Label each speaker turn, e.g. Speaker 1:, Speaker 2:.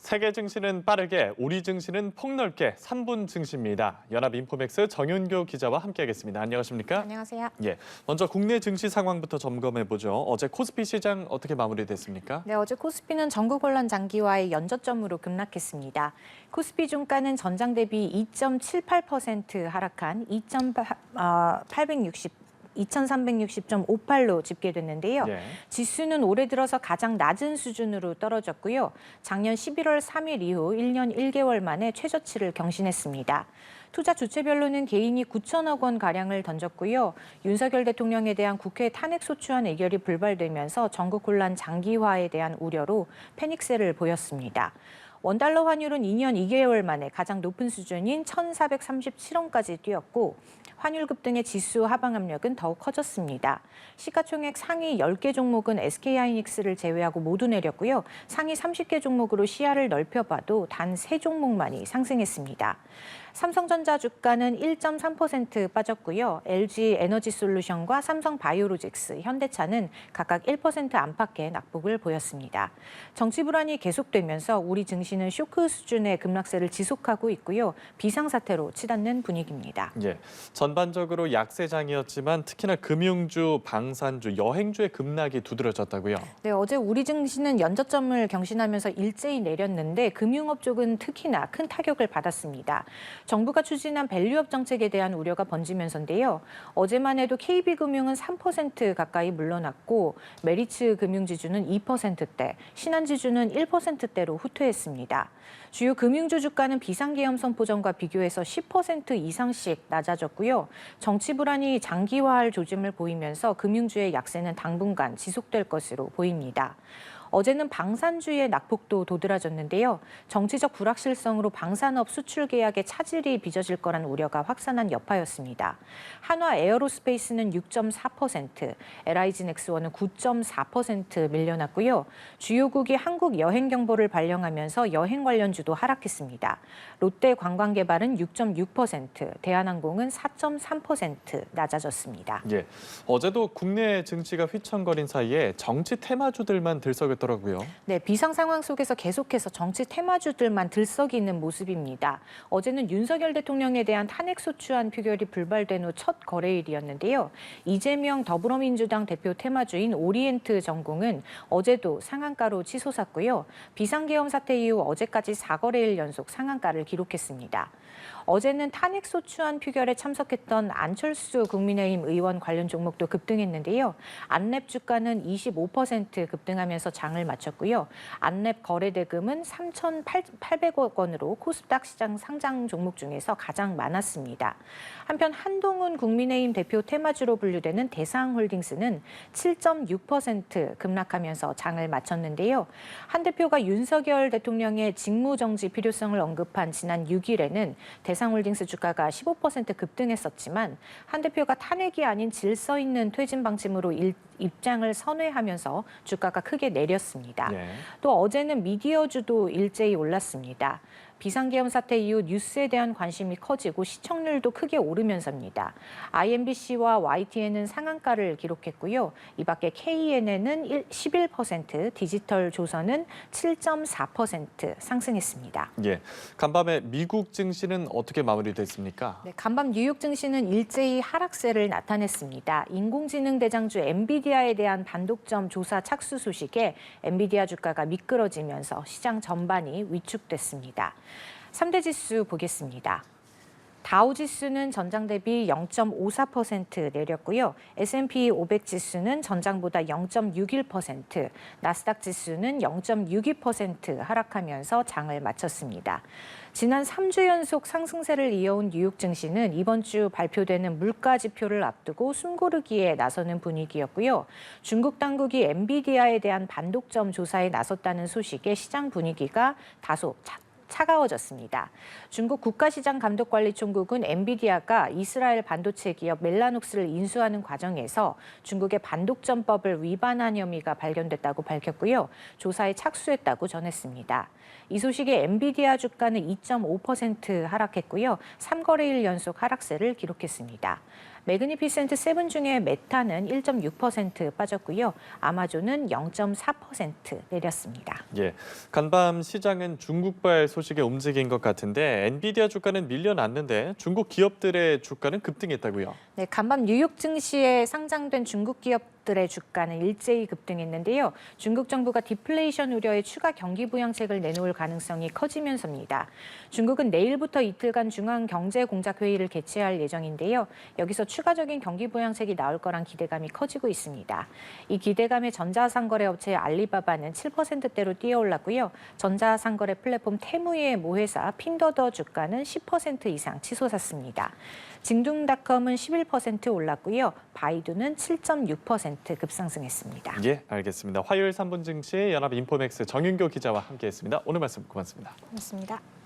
Speaker 1: 세계 증시는 빠르게, 우리 증시는 폭넓게 3분 증시입니다. 연합인포맥스 정윤교 기자와 함께하겠습니다. 안녕하십니까?
Speaker 2: 안녕하세요.
Speaker 1: 예, 먼저 국내 증시 상황부터 점검해보죠. 어제 코스피 시장 어떻게 마무리됐습니까?
Speaker 2: 네, 어제 코스피는 전국 혼란 장기화의 연저점으로 급락했습니다. 코스피 종가는 전장 대비 2.78% 하락한 2360.58로 집계됐는데요.
Speaker 1: 예.
Speaker 2: 지수는 올해 들어서 가장 낮은 수준으로 떨어졌고요. 작년 11월 3일 이후 1년 1개월 만에 최저치를 경신했습니다. 투자 주체별로는 개인이 9천억 원 가량을 던졌고요. 윤석열 대통령에 대한 국회 탄핵소추안 의결이 불발되면서 전국 혼란 장기화에 대한 우려로 패닉세를 보였습니다. 원달러 환율은 2년 2개월 만에 가장 높은 수준인 1,437원까지 뛰었고 환율 급등의 지수 하방 압력은 더욱 커졌습니다. 시가총액 상위 10개 종목은 SK하이닉스를 제외하고 모두 내렸고요. 상위 30개 종목으로 시야를 넓혀봐도 단 3종목만이 상승했습니다. 삼성전자 주가는 1.3% 빠졌고요. LG에너지솔루션과 삼성바이오로직스, 현대차는 각각 1% 안팎의 낙폭을 보였습니다. 정치 불안이 계속되면서 우리 증시는 쇼크 수준의 급락세를 지속하고 있고요. 비상사태로 치닫는 분위기입니다.
Speaker 1: 예, 전반적으로 약세장이었지만 특히나 금융주, 방산주, 여행주의 급락이 두드러졌다고요?
Speaker 2: 네, 어제 우리 증시는 연저점을 경신하면서 일제히 내렸는데 금융업 쪽은 특히나 큰 타격을 받았습니다. 정부가 추진한 밸류업 정책에 대한 우려가 번지면서인데요. 어제만 해도 KB금융은 3% 가까이 물러났고 메리츠 금융지주는 2%대, 신한지주는 1%대로 후퇴했습니다. 주요 금융주 주가는 비상계엄 선포 전과 비교해서 10% 이상씩 낮아졌고요. 정치 불안이 장기화할 조짐을 보이면서 금융주의 약세는 당분간 지속될 것으로 보입니다. 어제는 방산주의 낙폭도 도드라졌는데요. 정치적 불확실성으로 방산업 수출 계약에 차질이 빚어질 거란 우려가 확산한 여파였습니다. 한화 에어로스페이스는 6.4%, LIG넥스원은 9.4% 밀려났고요. 주요국이 한국 여행 경보를 발령하면서 여행 관련주도 하락했습니다. 롯데 관광개발은 6.6%, 대한항공은 4.3% 낮아졌습니다.
Speaker 1: 예, 어제도 국내 증시가 휘청거린 사이에 정치 테마주들만 들썩였더라고요.
Speaker 2: 네, 비상 상황 속에서 계속해서 정치 테마주들만 들썩이는 모습입니다. 어제는 윤석열 대통령에 대한 탄핵소추안 표결이 불발된 후 첫 거래일이었는데요. 이재명 더불어민주당 대표 테마주인 오리엔트 전공은 어제도 상한가로 치솟았고요. 비상계엄 사태 이후 어제까지 4거래일 연속 상한가를 기록했습니다. 어제는 탄핵소추안 표결에 참석했던 안철수 국민의힘 의원 관련 종목도 급등했는데요. 안랩 주가는 25% 급등하면서 장을 마쳤고요. 안랩 거래 대금은 3,800억 원으로 코스닥 시장 상장 종목 중에서 가장 많았습니다. 한편 한동훈 국민의힘 대표 테마주로 분류되는 대상홀딩스는 7.6% 급락하면서 장을 마쳤는데요. 한 대표가 윤석열 대통령의 직무정지 필요성을 언급한 지난 6일에는 대상홀딩스 주가가 15% 급등했었지만 한 대표가 탄핵이 아닌 질서 있는 퇴진 방침으로 입장을 선회하면서 주가가 크게 내렸습니다.
Speaker 1: 네.
Speaker 2: 또 어제는 미디어주도 일제히 올랐습니다. 비상계엄 사태 이후 뉴스에 대한 관심이 커지고 시청률도 크게 오르면서입니다. IMBC와 YTN은 상한가를 기록했고요. 이 밖에 KNN은 11%, 디지털 조선은 7.4% 상승했습니다.
Speaker 1: 예, 간밤에 미국 증시는 어떻게 마무리됐습니까?
Speaker 2: 네, 간밤 뉴욕 증시는 일제히 하락세를 나타냈습니다. 인공지능 대장주 엔비디아에 대한 반독점 조사 착수 소식에 엔비디아 주가가 미끄러지면서 시장 전반이 위축됐습니다. 3대 지수 보겠습니다. 다우 지수는 전장 대비 0.54% 내렸고요. S&P 500 지수는 전장보다 0.61%, 나스닥 지수는 0.62% 하락하면서 장을 마쳤습니다. 지난 3주 연속 상승세를 이어온 뉴욕 증시는 이번 주 발표되는 물가 지표를 앞두고 숨고르기에 나서는 분위기였고요. 중국 당국이 엔비디아에 대한 반독점 조사에 나섰다는 소식에 시장 분위기가 다소 차가워졌습니다. 중국 국가시장감독관리총국은 엔비디아가 이스라엘 반도체 기업 멜라녹스를 인수하는 과정에서 중국의 반독점법을 위반한 혐의가 발견됐다고 밝혔고요. 조사에 착수했다고 전했습니다. 이 소식에 엔비디아 주가는 2.5% 하락했고요. 3거래일 연속 하락세를 기록했습니다. 매그니피센트 세븐 중에 메타는 1.6% 빠졌고요. 아마존은 0.4% 내렸습니다.
Speaker 1: 예, 간밤 시장은 중국발 소식에 움직인 것 같은데 엔비디아 주가는 밀려났는데 중국 기업들의 주가는 급등했다고요.
Speaker 2: 네, 간밤 뉴욕 증시에 상장된 중국 기업들의 주가는 일제히 급등했는데요. 중국 정부가 디플레이션 우려의 추가 경기 부양책을 내놓을 가능성이 커지면서입니다. 중국은 내일부터 이틀간 중앙경제공작회의를 개최할 예정인데요. 여기서 추가적인 경기 부양책이 나올 거란 기대감이 커지고 있습니다. 이 기대감에 전자상거래 업체 알리바바는 7%대로 뛰어올랐고요. 전자상거래 플랫폼 테무의 모회사 핀더더 주가는 10% 이상 치솟았습니다. 징둥닷컴은 11% 올랐고요. 바이두는 7.6% 급상승했습니다.
Speaker 1: 예, 알겠습니다. 화요일 3분 증시 연합인포맥스 정윤교 기자와 함께했습니다. 오늘 말씀 고맙습니다.
Speaker 2: 고맙습니다.